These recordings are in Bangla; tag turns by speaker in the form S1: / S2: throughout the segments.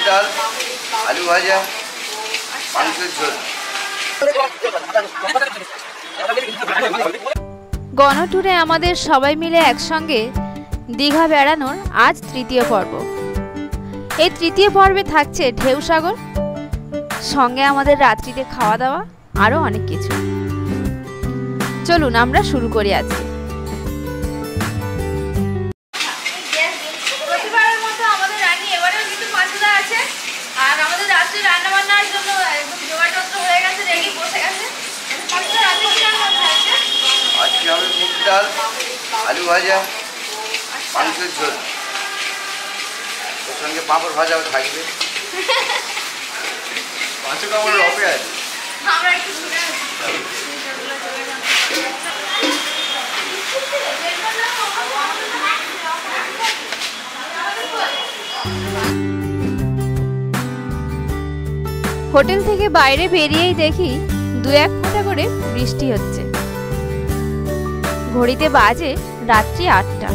S1: ডাল, আলু ভাজা, মাংসের ঝোল।
S2: গণট্যুরে আমাদের সবাই মিলে একসঙ্গে দীঘা বেড়ানোর আজ তৃতীয় পর্ব। এই তৃতীয় পর্বে থাকছে ঢেউসাগর, সঙ্গে আমাদের রাত্রিতে খাওয়া দাওয়া, আরও অনেক কিছু। চলুন আমরা শুরু করি আজকে। প্রতিবারের মতো আমাদের রানী এবারেও কিন্তু পাঁচুদা আছে, আর আমাদের রাত্রে রান্না বান্নার জন্য একদম জোগাড়যন্ত্র হয়ে গেছে, রেডি বসে গেছে।
S1: আজকে হবে মুগ ডাল, আলু ভাজা, মাংসের ঝোল, ওর সঙ্গে পাঁপড় ভাজাও থাকবে। পাঁচুটা আমার রপে আছে।
S2: আমরা একটু ঘুরে আসি। হোটেল থেকে বাইরে বেরিয়েই দেখি 2-1 ফোঁটা করে বৃষ্টি হচ্ছে। ঘড়িতে বাজে রাত্রি 8টা।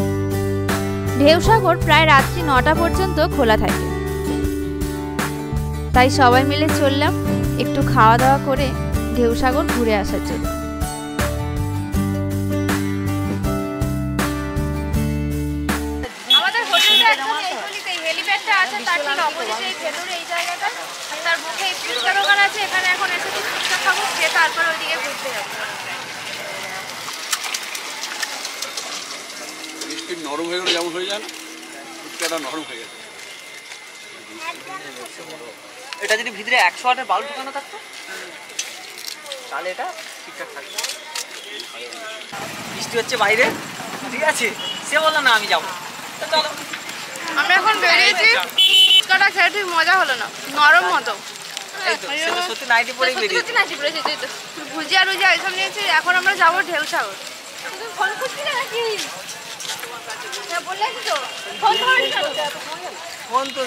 S2: ঢেউসাগর প্রায় রাত্রি 9টা পর্যন্ত খোলা থাকে, তাই সবাই মিলে চললাম একটু খাওয়া দাওয়া করে ঢেউসাগর ঘুরে আসার জন্য। আমাদের হোটেলটা একদম এই গলিতেই, হেলিপ্যাডটা আছে তার ঠিক অপোজিটে, এই ভেতরে এই জায়গাটা, তার মুখে ফুচকা দোকান আছে। এখানে এখন এসেছি ফুচকা খাবো, খেয়ে তারপর ওইদিকে ঘুরতে যাবো।
S3: মিষ্টি নরম হয়ে গেলে যেমন হয়ে যায় না, ফুচকাটা নরম হয়ে গেছে।
S4: এটা যদি ভিতরে 100 ওয়াটের বাল্ব ঢোকানো থাকতো তাহলে এটা ঠিকঠাক থাকতো। বৃষ্টি হচ্ছে বাইরে, ঠিক আছে, সে বললো না আমি যাবো, চলো।
S2: আমরা এখন বেরিয়েছি, ফুচকাটা খেয়ে ঠিক মজা হলো না, নরম মতো।
S4: সত্যি নাইটি পরে বেরিয়েছি।
S2: ভুজিয়া রুজিয়া এইসব নিয়েছি। এখন আমরা যাবো ঢেউসাগর। ফোন করছি না নাকি? বললে তো ফোন করবি কেন?
S4: ফোন তো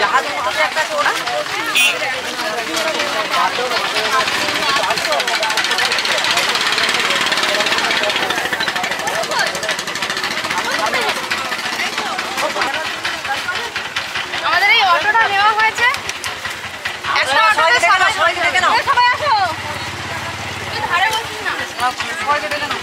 S4: জাহাজের মতো একটা আছে ওরা।
S2: আমাদের এই অটোটা নেওয়া হয়েছে।
S4: সবাই দেখে নাও।
S2: সবাই আসো, তুই ধারে বসিস না।
S4: সবাই দেখে নাও।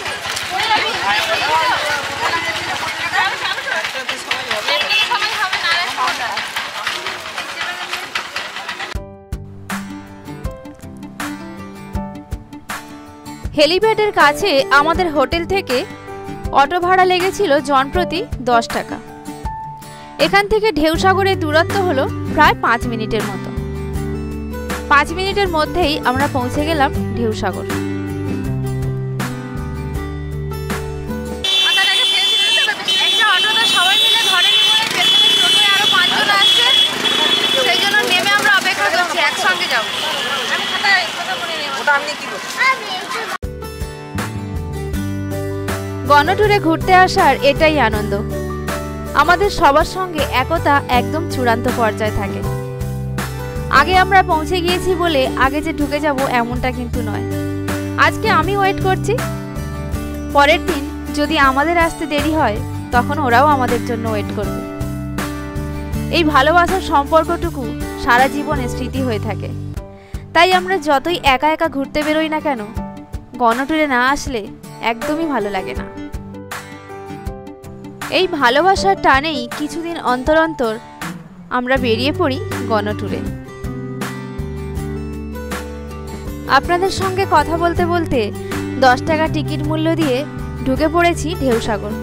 S2: হেলিপ্যাডের কাছে আমাদের হোটেল থেকে অটো ভাড়া লেগেছিল জনপ্রতি 10 টাকা। এখান থেকে ঢেউসাগরের দূরত্ব হলো প্রায় 5 মিনিটের মতো। 5 মিনিটের মধ্যেই আমরা পৌঁছে গেলাম ঢেউসাগর। সবাই মিলে ধরেনি বলে পেছনে টোটোয় আরো 5 জন আসছে, সেই জন্য নেমে আমরা অপেক্ষা করছি, একসঙ্গে যাবো। আমি কথা বলে নেব।
S4: ওটা আপনি কি বলছেন?
S2: গণট্যুরে ঘুরতে আসার এটাই আনন্দ। আমাদের সবার সঙ্গে একতা একদম চূড়ান্ত পর্যায়ে থাকে। আগে আমরা পৌঁছে গিয়েছি বলে আগে যে ঢুকে যাব এমনটা কিন্তু নয়। আজকে আমি ওয়েট করছি, পরের দিন যদি আমাদের আসতে দেরি হয় তখন ওরাও আমাদের জন্য ওয়েট করবে। এই ভালোবাসার সম্পর্কটুকু সারা জীবনে স্মৃতি হয়ে থাকে। তাই আমরা যতই একা একা ঘুরতে বেরোই না কেন, গণট্যুরে না আসলে একদমই ভালো লাগে না। এই ভালোবাসার টানেই কিছুদিন অন্তর অন্তর আমরা বেরিয়ে পড়ি গণট্যুরে। আপনাদের সঙ্গে কথা বলতে বলতে 10 টাকা টিকিট মূল্য দিয়ে ঢুকে পড়েছি ঢেউসাগর।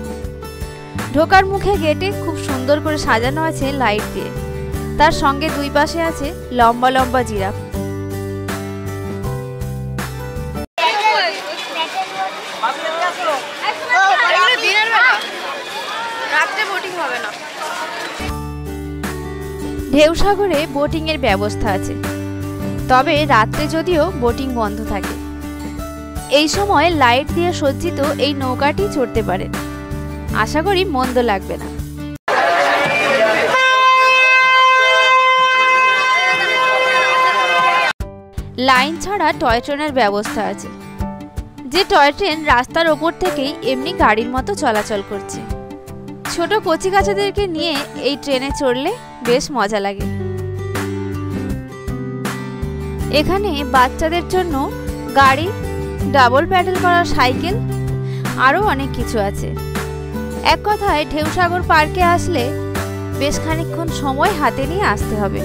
S2: ঢোকার মুখে গেটে খুব সুন্দর করে সাজানো আছে লাইট দিয়ে, তার সঙ্গে দুই পাশে আছে লম্বা লম্বা জিরাফ। ঢেউসাগরে বোটিং এর ব্যবস্থা আছে, তবে রাত্রে যদিও বোটিং বন্ধ থাকে। এই সময় লাইট দিয়ে সজ্জিত এই নৌকাটি চড়তে পারেন, আশা করি মন্দ লাগবে না। লাইন ছাড়া টয় ট্রেনের ব্যবস্থা আছে, যে টয় ট্রেন রাস্তার ওপর থেকেই এমনি গাড়ির মতো চলাচল করছে। ছোট কচিকাচাদেরকে নিয়ে এই ট্রেনে চড়লে বেশ মজা লাগে। এখানে বাচ্চাদের জন্য গাড়ি, ডাবল প্যাডেল করা সাইকেল, আরও অনেক কিছু আছে। এক কথায় ঢেউসাগর পার্কে আসলে বেশ খানিকক্ষণ সময় হাতে নিয়ে আসতে হবে।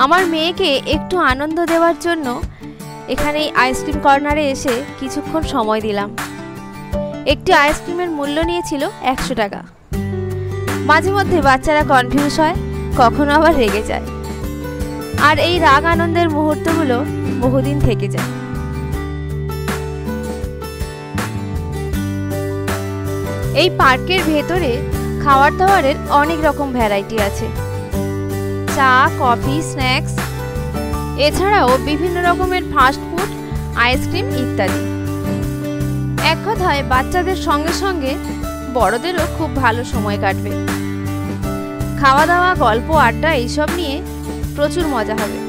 S2: আমার মেয়েকে একটু আনন্দ দেওয়ার জন্য এখানে আইসক্রিম কর্নারে এসে কিছুক্ষণ সময় দিলাম। একটি আইসক্রিমের মূল্য নিয়েছিল 100 টাকা। মাঝে মধ্যে বাচ্চারা কনফিউজ হয়, কখনো আবার রেগে যায়, আর এই রাগ আনন্দের মুহূর্তগুলো বহুদিন থেকে যায়। এই পার্কের ভেতরে খাবার দাবারের অনেক রকম ভ্যারাইটি আছে, চা, কফি, স্ন্যাক্স, এছাড়াও বিভিন্ন রকমের ফাস্ট ফুড, আইসক্রিম ইত্যাদি। এক কথায় বাচ্চাদের সঙ্গে সঙ্গে বড়দেরও খুব ভালো সময় কাটবে। খাওয়া দাওয়া, গল্প, আড্ডা এইসব নিয়ে প্রচুর মজা হবে।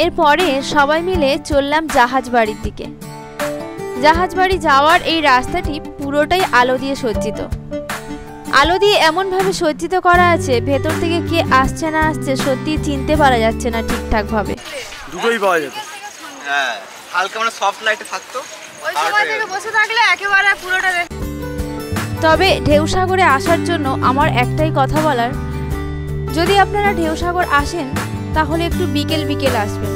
S2: এরপরে সবাই মিলে চললাম জাহাজ বাড়ির দিকে। জাহাজ বাড়ি যাওয়ার এই রাস্তাটি পুরোটাই আলো দিয়ে সজ্জিত। আলো দিয়ে এমনভাবে সজ্জিত করা আছে, ভেতর থেকে কে আসছে না আসছে সত্যি চিনতে পারা যাচ্ছে না ঠিকঠাক ভাবে।
S3: দুটোই পাওয়া যেত।
S4: হ্যাঁ, হালকা মানে সফট লাইটে থাকতো,
S2: ওই সময় থেকে বসে থাকলে একেবারে পুরোটা। তবে ঢেউসাগরে আসার জন্য আমার একটাই কথা বলার, যদি আপনারা ঢেউসাগর আসেন তাহলে একটু বিকেল বিকেল আসবেন।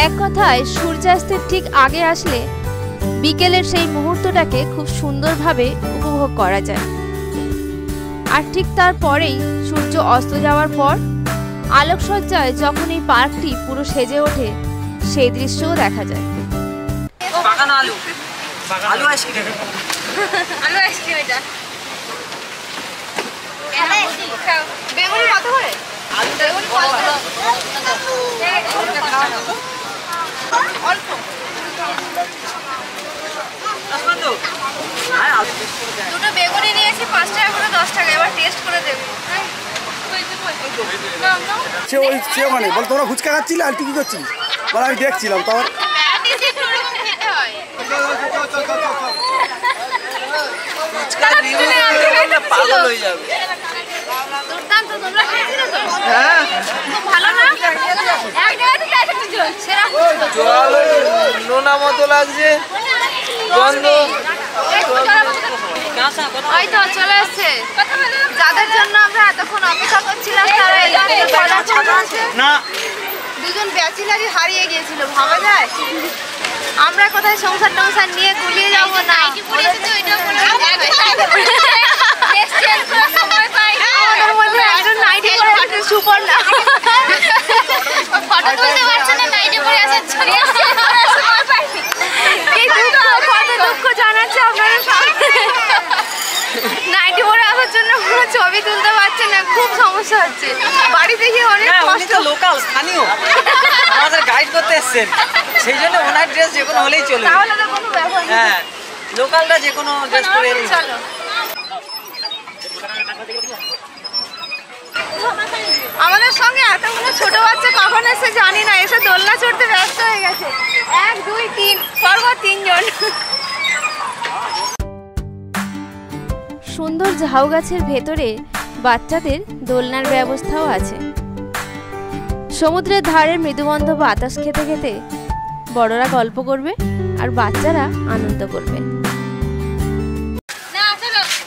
S2: এক কথায় সূর্যাস্তের ঠিক আগে আসলে বিকেলের সেই মুহূর্তটাকে খুব সুন্দরভাবে উপভোগ করা যায়। আর ঠিক তারপরেই সূর্য অস্ত যাওয়ার পর আলোকসজ্জায় যখন এই পার্কটি পুরো সেজে ওঠে, সেই দৃশ্যও দেখা যায়।
S4: পাকানো আলু, আলু আইসক্রিম,
S2: আলু আইসক্রিম, এটা বেগুনি কত করে?
S4: আলু বেগুনি অল্প।
S2: দুটো বেগুনি নিয়েছি 5 টাকা করে, 10 টাকা। এবার টেস্ট করে দেবো।
S3: সে ওখানে বল, তোমরা ফুচকা খাচ্ছিলে আর তুই কি করছিস? বল আমি দেখছিলাম তোর।
S4: পাগল হয়ে যাবে।
S2: দুর্দান্ত, তোমরা খেয়েছিলে তো?
S4: হ্যাঁ,
S2: খুব ভালো না? এক জায়গাতে চাইতে সেরা
S4: জল নোনা মতো লাগছে, গন্ধ।
S2: ওই তো চলে এসছে। যাদের জন্য আমরা এতক্ষণ অপেক্ষা করছিলাম তারা
S4: না,
S2: দুজন ব্যাচেলারই হারিয়ে গিয়েছিল, ভাবা যায়? আমরা কোথায় সংসার টংসার নিয়ে গুলিয়ে যাবো না। আমাদের মধ্যে একজন নাইটি পরে আছে, সুপার না। ফটো তুলতে পারছে না, নাইটি পরে আছে। এই কত দুঃখ জানাচ্ছে আপনারা সামনে। নাইটি পরে আসার জন্য কোনো ছবি তুলতে পারছে না, খুব সমস্যা হচ্ছে। বাড়িতে গিয়ে অনেক কষ্ট।
S4: লোকাল স্থানীয় আমাদের গাইড করতে এসেছেন, সেই জন্য ওনার ড্রেস যে কোনো হলেই চলবে।
S2: তাহলে তো কোনো ব্যাপার না।
S4: হ্যাঁ, লোকালটা যে কোনো ড্রেস পরে এলেই
S2: চলো। আমাদের সঙ্গে এতগুলো ছোট বাচ্চা কখন এসে জানি না, এসে দোলনা চড়তে ব্যস্ত হয়ে গেছে। 1 2 3 পরপর 3 জন। সুন্দর ঝাউ গাছের ভেতরে বাচ্চাদের দোলনার ব্যবস্থাও আছে। সমুদ্রের ধারে মৃদুমন্দ বাতাস খেতে খেতে বড়রা গল্প করবে আর বাচ্চারা আনন্দ করবে।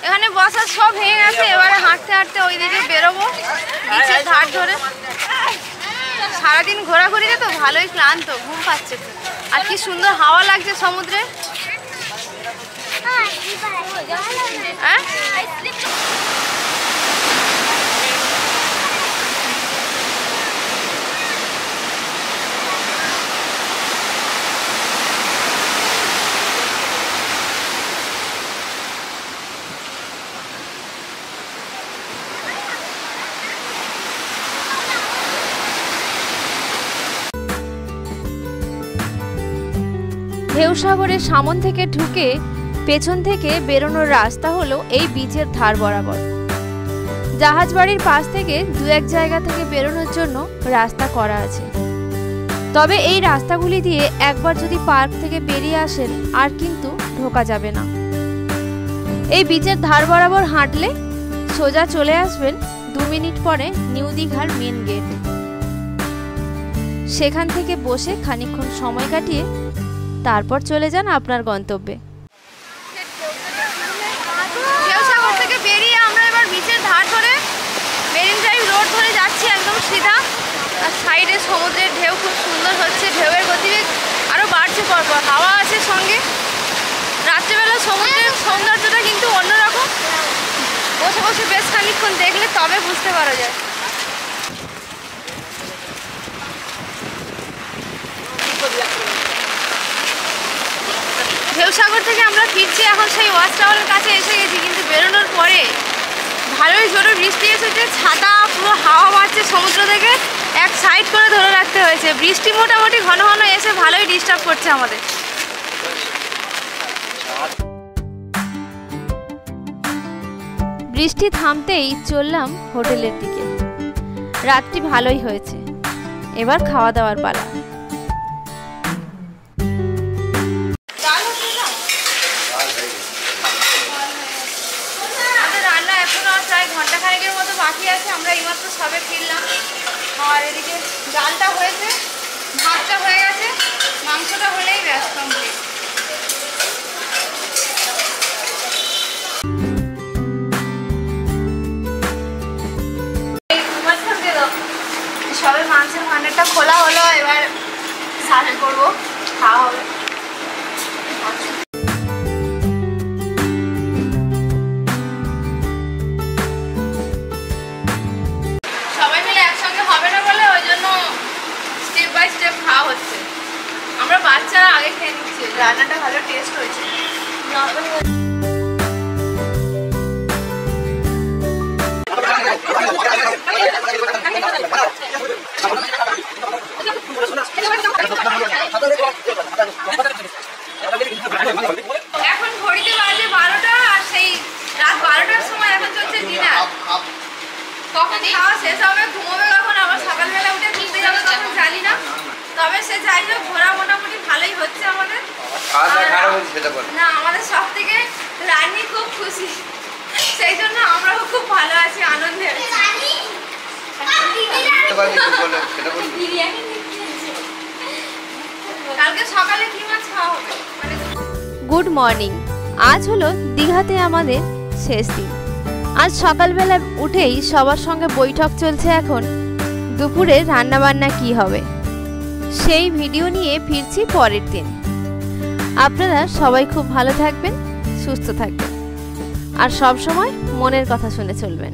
S2: এখানে বসার সব ভেঙে গেছে, এবারে হাঁটতে হাঁটতে ওই দিকে বেরোবো বিচের ধার ধরে। সারাদিন ঘোরাঘুরিতে তো ভালোই ক্লান্ত, ঘুম পাচ্ছে। আর কি সুন্দর হাওয়া লাগছে সমুদ্রে। হ্যাঁ ঢেউসাগরের সামন থেকে ঢুকে পেছন থেকে বেরোনোর রাস্তা হলো এই বিচের ধার বরাবর। জাহাজ বাড়ির পাশ থেকে 2-1 জায়গা থেকে বেরোনোর জন্য রাস্তা করা আছে। তবে এই রাস্তাগুলি দিয়ে একবার যদি পার্ক থেকে বেরিয়ে আসেন আর কিন্তু ঢোকা যাবে না। এই বিচের ধার বরাবর হাঁটলে সোজা চলে আসবেন 2 মিনিট পরে নিউ দীঘার মেন গেট। সেখান থেকে বসে খানিকক্ষণ সময় কাটিয়ে তারপর চলে যান আপনার গন্তব্যে। ঢেউসাগর থেকে বেরিয়ে আমরা এবার বিচের ধার ধরে মেরিন ড্রাইভ রোড ধরে যাচ্ছি একদম সিধা। আর সাইডে সমুদ্রের ঢেউ খুব সুন্দর হচ্ছে, ঢেউয়ের গতিবেগ আরও বাড়ছে পরপর, হাওয়া আছে সঙ্গে। রাত্রেবেলা সমুদ্রের সৌন্দর্যটা কিন্তু অন্যরকম, বসে বসে বেশ খানিকক্ষণ দেখলে তবে বুঝতে পারা যায়। ঢেউসাগর থেকে আমরা ফিরছি এখন সেই ওয়াচ টাওয়ারের কাছে এসে গেছি, কিন্তু বেরোনোর পরে ভালোই জোরে বৃষ্টি এসেছে। ছাতা পুরো হাওয়া মারছে সমুদ্র থেকে, এক সাইড করে ধরে রাখতে হয়েছে। বৃষ্টি মোটামুটি ঘন ঘন এসে ভালোই ডিস্টার্ব করছে আমাদের। বৃষ্টি থামতেই চললাম হোটেলের দিকে। রাতটি ভালোই হয়েছে, এবার খাওয়া দাওয়ার পালা। ঘন্টাখানেকের মতো বাকি আছে, আমরা এইমাত্র সবে ফিরলাম। আর এদিকে ডালটা হয়েছে, ভাতটা হয়ে গেছে, মাংসটা হলেই ব্যাস কমপ্লিট। সবে মাংসের ভান্ডারটা খোলা হলো, এবার সার্ভ করবো, খাওয়া হবে। আমরা বাচ্চারা আগে খেয়ে নিচ্ছি, রান্নাটা ভালো টেস্ট হয়েছে। এখন ঘড়িতে বাজে 12টা, আর সেই রাত 12টার সময় এখন চলছে ডিনার। কখন খাওয়া শেষ হবে, ঘুমোবে কখন, আবার সকালবেলা উঠে ঘুরতে যাবে কখন জানি না। তবে সে যাই হোক, ঘোরা মোটামুটি ভালোই হচ্ছে আমাদের। না, আমাদের সব থেকে রানী খুব খুশি, সেই জন্য আমরাও খুব ভালো আছি, আনন্দে। কালকে সকালে কি মাছ খাওয়া হবে? Good morning. আজ হলো দীঘাতে আমাদের শেষ দিন। আজ সকালবেলা উঠেই সবার সঙ্গে বৈঠক চলছে এখন দুপুরে রান্নাবান্না কি হবে, সেই ভিডিও নিয়ে ফিরছি পরের দিন। আপনারা সবাই খুব ভালো থাকবেন, সুস্থ থাকবেন, আর সব সময় মনের কথা শুনে চলবেন।